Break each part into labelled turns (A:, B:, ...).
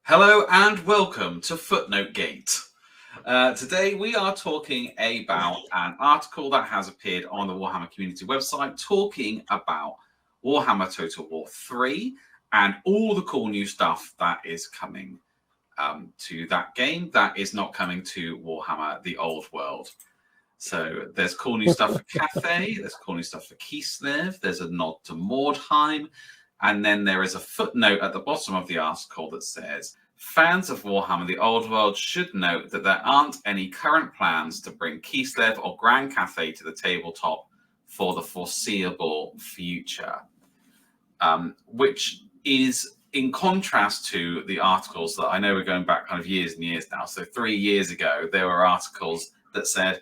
A: Hello and welcome to Footnote Gate. Today we are talking about an article that has appeared on the Warhammer community website talking about Warhammer Total War 3 and all the cool new stuff that is coming to that game that is not coming to Warhammer The Old World. So there's cool new stuff for Cathay, there's cool new stuff for Kislev, there's a nod to Mordheim, and then there is a footnote at the bottom of the article that says, fans of Warhammer The Old World should note that there aren't any current plans to bring Kislev or Grand Cathay to the tabletop for the foreseeable future, which is in contrast to the articles that I know we're going back kind of years and years now. So 3 years ago, there were articles that said,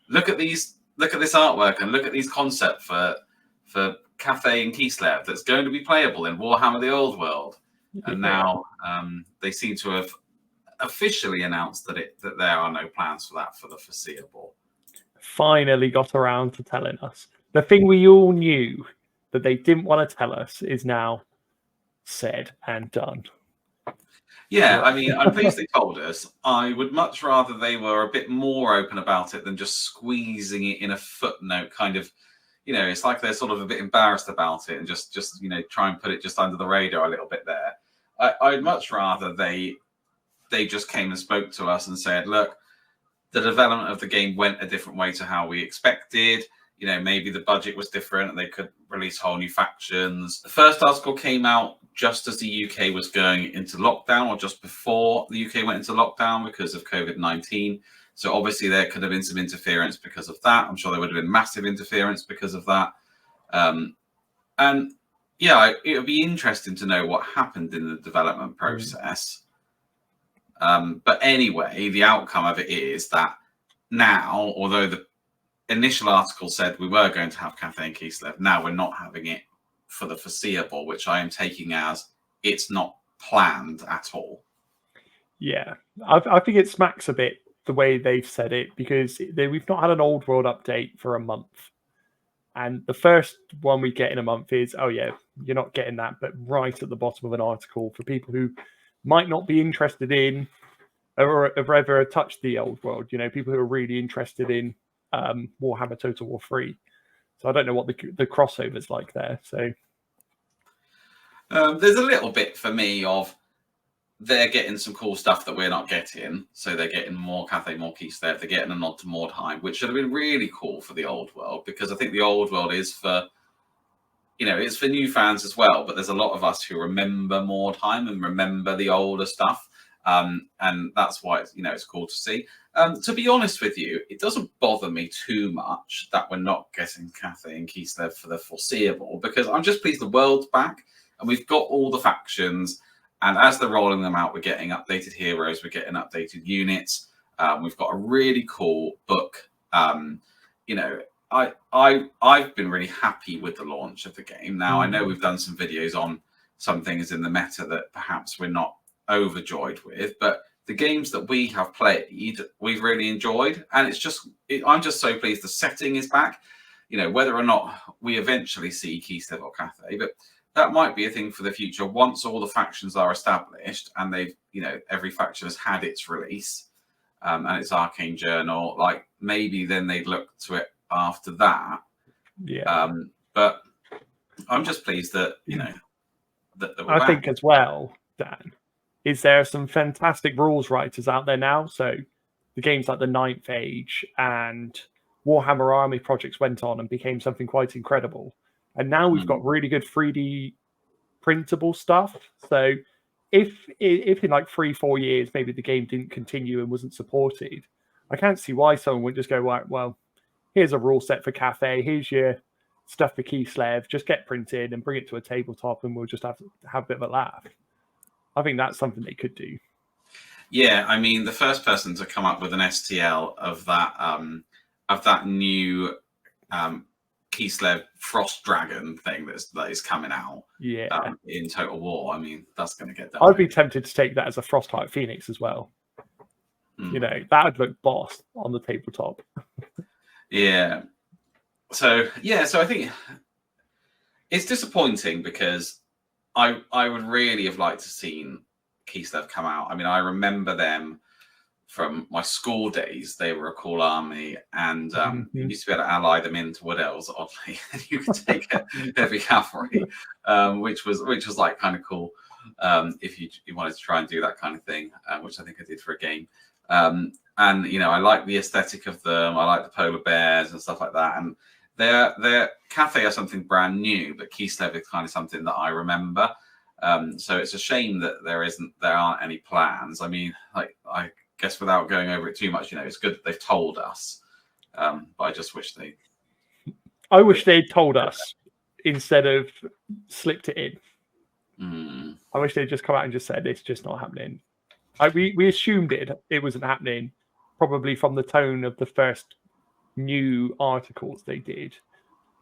A: look at this artwork and look at these concepts for Cathay and Kislev that's going to be playable in Warhammer The Old World. And now they seem to have officially announced that there are no plans for that for the foreseeable.
B: Finally got around to telling us. The thing we all knew that they didn't want to tell us is now said and done.
A: Yeah, I mean, I'm pleased they told us. I would much rather they were a bit more open about it than just squeezing it in a footnote kind of. You know, it's like they're sort of a bit embarrassed about it and just try and put it just under the radar a little bit there. I'd much rather they just came and spoke to us and said, look, the development of the game went a different way to how we expected. You know, maybe the budget was different and they could release whole new factions. The first article came out just as the UK was going into lockdown, or just before the UK went into lockdown because of COVID-19. So obviously there could have been some interference because of that. I'm sure there would have been massive interference because of that. And yeah, it would be interesting to know what happened in the development process. But anyway, the outcome of it is that now, although the initial article said we were going to have Cathay and Kislev, now we're not having it for the foreseeable, which I am taking as it's not planned at all.
B: Yeah, I think it smacks a bit the way they've said it, because we've not had an Old World update for a month. And the first one we get in a month is, oh yeah, you're not getting that, but right at the bottom of an article for people who might not be interested in or have ever touched the Old World, you know, people who are really interested in Warhammer Total War 3. So I don't know what the crossover's like there. So
A: there's a little bit for me of they're getting some cool stuff that we're not getting. So they're getting more Cathay, more Kislev. They're getting a nod to Mordheim, which should have been really cool for the Old World, because I think the Old World is for, you know, it's for new fans as well. But there's a lot of us who remember Mordheim and remember the older stuff. And that's why it's, you know, it's cool to see. To be honest with you, it doesn't bother me too much that we're not getting Cathay and Kislev for the foreseeable, because I'm just pleased the world's back and we've got all the factions. And as they're rolling them out, we're getting updated heroes, we're getting updated units. We've got a really cool book. You know, I've been really happy with the launch of the game. Now, I know we've done some videos on some things in the meta that perhaps we're not overjoyed with, but the games that we have played, we've really enjoyed. And it's just, I'm just so pleased the setting is back. You know, whether or not we eventually see Kislev or Cathay, but that might be a thing for the future once all the factions are established and they've, you know, every faction has had its release and its arcane journal. Like maybe then they'd look to it after that.
B: Yeah.
A: But I'm just pleased that, you know, that we're back.
B: think as well, Dan, is there some fantastic rules writers out there now. So the games like the Ninth Age and Warhammer Army projects went on and became something quite incredible. And now we've got really good 3D printable stuff. So if in like 3-4 years, maybe the game didn't continue and wasn't supported, I can't see why someone would just go, right, well, here's a rule set for Cathay, here's your stuff for Kislev, just get printed and bring it to a tabletop and we'll just have a bit of a laugh. I think that's something they could do.
A: Yeah, I mean, the first person to come up with an STL of that new Kislev Frost Dragon thing that is coming out in Total War. I mean, that's going to get done.
B: I'd be tempted to take that as a Frostbite Phoenix as well. You know, that would look boss on the tabletop.
A: Yeah. So I think it's disappointing because I would really have liked to seen Kislev come out. I mean, I remember them from my school days. They were a cool army, and you used to be able to ally them into Wood Elves, oddly, and you could take a heavy cavalry, which was like kind of cool if you wanted to try and do that kind of thing, which I think I did for a game. And you know, I like the aesthetic of them. I like the polar bears and stuff like that. And their Cathay are something brand new, but Kislev is kind of something that I remember. So it's a shame that there aren't any plans. I mean, like, I guess without going over it too much, you know, it's good that they've told us. But I just wish they.
B: I wish they'd told us instead of slipped it in. I wish they'd just come out and just said it's just not happening. We assumed it wasn't happening, probably from the tone of the first new articles they did.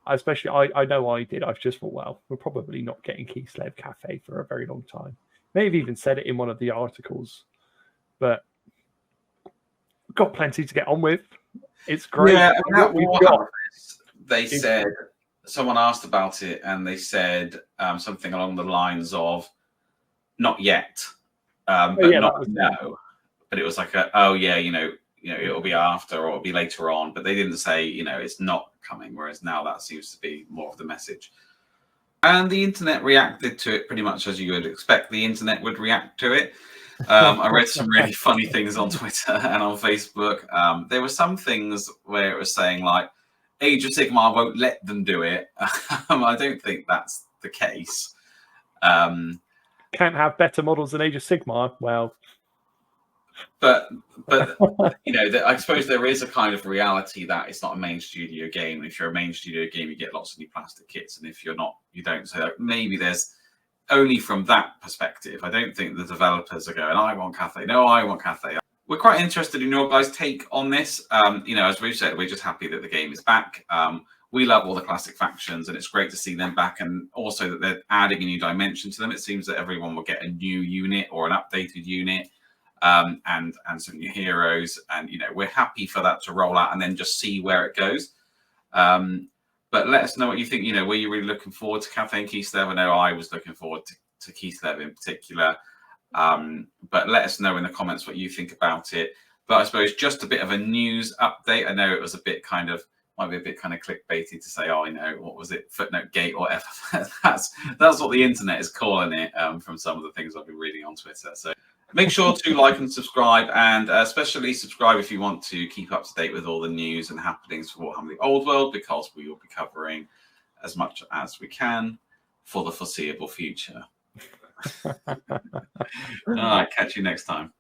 B: Especially, I know I did. I've just thought, well, we're probably not getting Kislev Cathay for a very long time. Maybe even said it in one of the articles, but we've got plenty to get on with. It's great.
A: Yeah, what we've got. They said, someone asked about it, and they said something along the lines of, "Not yet." But not no. But it was like you know, it'll be after or it'll be later on. But they didn't say, you know, it's not coming. Whereas now that seems to be more of the message. And the internet reacted to it pretty much as you would expect the internet would react to it. I read some really funny things on Twitter and on Facebook. There were some things where it was saying like, Age of Sigmar won't let them do it. I don't think that's the case.
B: Can't have better models than Age of Sigmar. Well,
A: but you know, I suppose there is a kind of reality that it's not a main studio game. If you're a main studio game, you get lots of new plastic kits, and if you're not, you don't. So like, maybe there's only from that perspective. I don't think the developers are going, "I want Cathay." No, I want Cathay. We're quite interested in your guys' take on this. You know, as we've said, we're just happy that the game is back. We love all the classic factions, and it's great to see them back, and also that they're adding a new dimension to them. It seems that everyone will get a new unit or an updated unit, and some new heroes. And you know, we're happy for that to roll out and then just see where it goes. But let us know what you think. You know, were you really looking forward to Cathay and Kislev? I know I was looking forward to Kislev in particular. But let us know in the comments what you think about it. But I suppose just a bit of a news update. I know it was a bit kind of, might be a bit kind of clickbaity to say, oh, you know, what was it, footnote gate or whatever. that's what the internet is calling it, from some of the things I've been reading on Twitter. So make sure to like and subscribe, and especially subscribe if you want to keep up to date with all the news and happenings for Warhammer The Old World, because we will be covering as much as we can for the foreseeable future. All right, catch you next time.